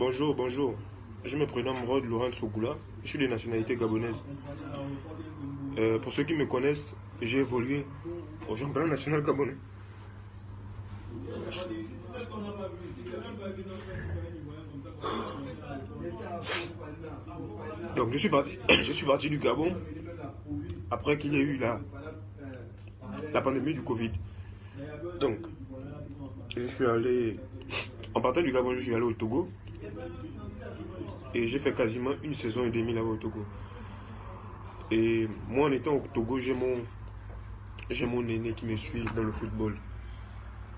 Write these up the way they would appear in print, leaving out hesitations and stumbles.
Bonjour, bonjour. Je me prénomme Rod Laurent Sogoula. Je suis de nationalité gabonaise. Pour ceux qui me connaissent, j'ai évolué au championnat national gabonais. Donc je suis parti du Gabon après qu'il y ait eu la pandémie du Covid. Donc, je suis allé, en partant du Gabon, je suis allé au Togo et j'ai fait quasiment une saison et demie là-bas au Togo. Et moi, en étant au Togo, j'ai mon aîné qui me suit dans le football,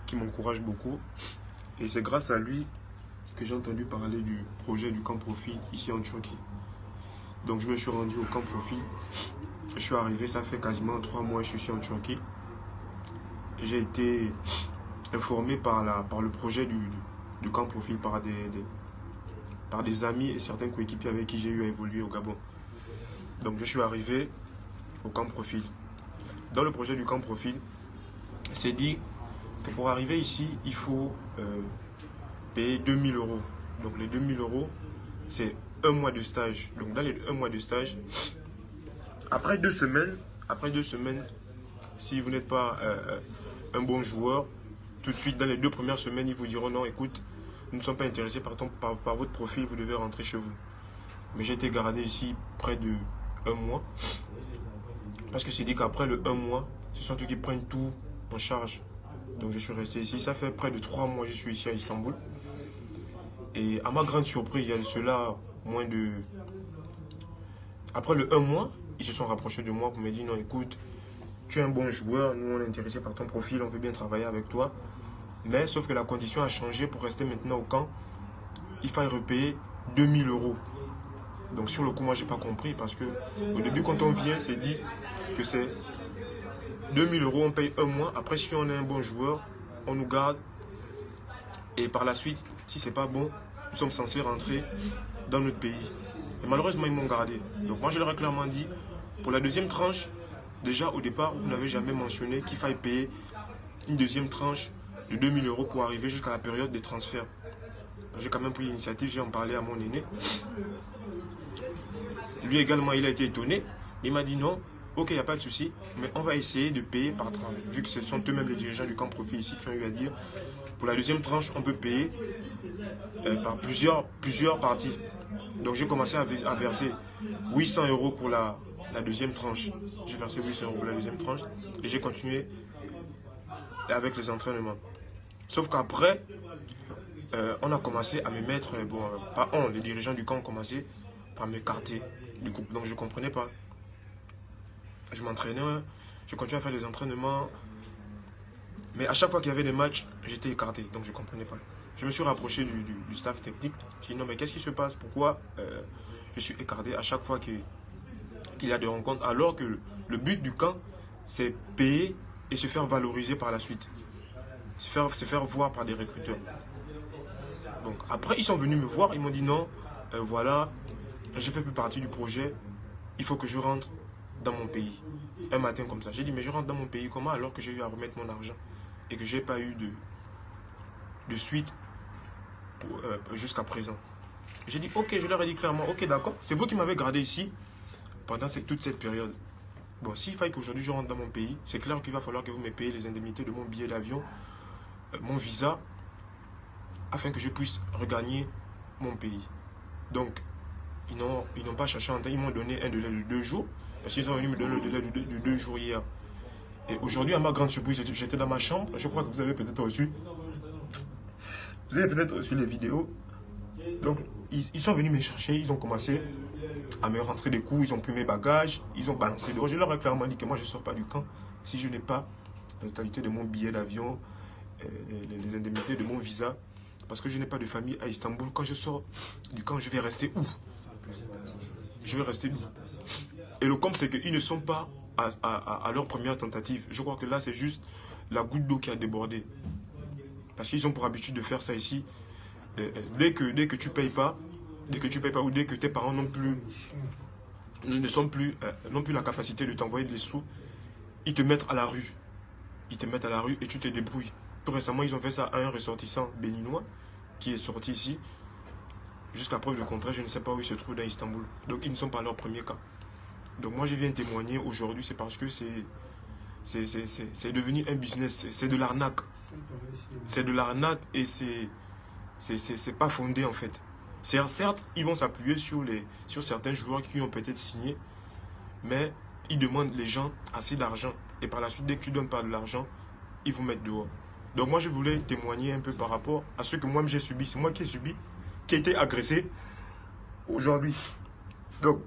qui m'encourage beaucoup. Et c'est grâce à lui que j'ai entendu parler du projet du camp profil ici en Turquie. Donc je me suis rendu au camp profil. Je suis arrivé, ça fait quasiment 3 mois que je suis ici en Turquie. J'ai été informé par le projet du camp profil par des amis et certains coéquipiers avec qui j'ai eu à évoluer au Gabon. Donc je suis arrivé au camp profil. Dans le projet du camp profil, c'est dit que pour arriver ici, il faut payer 2000 euros. Donc les 2000 euros, c'est un mois de stage. Donc dans les 1 mois de stage, après 2 semaines, si vous n'êtes pas un bon joueur, tout de suite dans les 2 premières semaines, ils vous diront non, écoute, nous ne sommes pas intéressés par votre profil, vous devez rentrer chez vous. Mais j'ai été gardé ici près de 1 mois. Parce que c'est dit qu'après le 1 mois, ce sont eux qui prennent tout en charge. Donc je suis resté ici. Ça fait près de 3 mois que je suis ici à Istanbul. Et à ma grande surprise, il y a de cela moins de... Après le 1 mois, ils se sont rapprochés de moi pour me dire non, écoute, tu es un bon joueur, nous on est intéressé par ton profil, on veut bien travailler avec toi. Mais sauf que la condition a changé pour rester maintenant au camp. Il fallait repayer 2000 euros. Donc sur le coup, moi, j'ai pas compris parce que au début, quand on vient, c'est dit que c'est 2000 euros, on paye 1 mois. Après, si on est un bon joueur, on nous garde. Et par la suite, si c'est pas bon, nous sommes censés rentrer dans notre pays. Et malheureusement, ils m'ont gardé. Donc moi, je leur ai clairement dit, pour la deuxième tranche, déjà au départ, vous n'avez jamais mentionné qu'il faille payer une deuxième tranche de 2000 euros pour arriver jusqu'à la période des transferts. J'ai quand même pris l'initiative, j'ai en parlé à mon aîné. Lui également, il a été étonné. Il m'a dit non, ok, il n'y a pas de souci, mais on va essayer de payer par tranche. Vu que ce sont eux-mêmes les dirigeants du camp profil ici qui ont eu à dire, pour la deuxième tranche, on peut payer par plusieurs parties. Donc j'ai commencé à verser 800 euros pour la deuxième tranche. J'ai versé 800 euros pour la deuxième tranche et j'ai continué avec les entraînements. Sauf qu'après, on a commencé à me mettre, pas on, les dirigeants du camp ont commencé par m'écarter du groupe. Donc je ne comprenais pas. Je m'entraînais, je continuais à faire des entraînements. Mais à chaque fois qu'il y avait des matchs, j'étais écarté. Donc je ne comprenais pas. Je me suis rapproché du staff technique. J'ai dit non mais qu'est-ce qui se passe? Pourquoi je suis écarté à chaque fois qu'il y a des rencontres? Alors que le but du camp, c'est payer et se faire valoriser par la suite. Se faire voir par des recruteurs. Donc après, ils sont venus me voir. Ils m'ont dit non, voilà, je ne fais plus partie du projet. Il faut que je rentre dans mon pays. Un matin comme ça. J'ai dit mais je rentre dans mon pays comment alors que j'ai eu à remettre mon argent et que je n'ai pas eu de suite jusqu'à présent. J'ai dit ok, je leur ai dit clairement, ok d'accord, c'est vous qui m'avez gardé ici pendant toute cette période. Bon, s'il faille qu'aujourd'hui je rentre dans mon pays, c'est clair qu'il va falloir que vous me payiez les indemnités de mon billet d'avion, mon visa, afin que je puisse regagner mon pays. Donc, ils n'ont pas cherché en temps, ils m'ont donné un délai de 2 jours, parce qu'ils ont venu me donner le délai de 2 jours hier. Et aujourd'hui, à ma grande surprise, j'étais dans ma chambre, je crois que vous avez peut-être reçu les vidéos. Donc, ils sont venus me chercher, ils ont commencé à me rentrer des coups, ils ont pris mes bagages, ils ont balancé dehors. Je leur ai clairement dit que moi, je ne sors pas du camp si je n'ai pas la totalité de mon billet d'avion, les indemnités de mon visa, parce que je n'ai pas de famille à Istanbul. Quand je sors du camp, je vais rester où? Je vais rester où? Et le comble, c'est qu'ils ne sont pas à leur première tentative. Je crois que là, c'est juste la goutte d'eau qui a débordé. Parce qu'ils ont pour habitude de faire ça ici. Dès que tu payes pas, ou dès que tes parents n'ont plus la capacité de t'envoyer des sous, ils te mettent à la rue. Ils te mettent à la rue et tu te débrouilles. Tout récemment, ils ont fait ça à un ressortissant béninois qui est sorti ici. Jusqu'à preuve du contraire, je ne sais pas où ils se trouvent dans Istanbul. Donc ils ne sont pas leur premier cas. Donc moi je viens témoigner aujourd'hui, c'est parce que c'est devenu un business, c'est de l'arnaque. C'est de l'arnaque et c'est pas fondé en fait. Certes, ils vont s'appuyer sur certains joueurs qui ont peut-être signé, mais ils demandent les gens assez d'argent. Et par la suite, dès que tu ne donnes pas de l'argent, ils vous mettent dehors. Donc moi, je voulais témoigner un peu par rapport à ce que moi j'ai subi. C'est moi qui ai subi, qui ai été agressé aujourd'hui. Donc,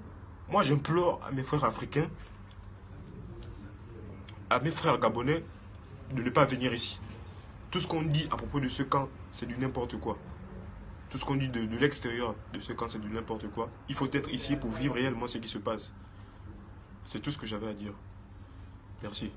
moi j'implore à mes frères africains, à mes frères gabonais, de ne pas venir ici. Tout ce qu'on dit à propos de ce camp, c'est du n'importe quoi. Tout ce qu'on dit de l'extérieur de ce camp, c'est du n'importe quoi. Il faut être ici pour vivre réellement ce qui se passe. C'est tout ce que j'avais à dire. Merci.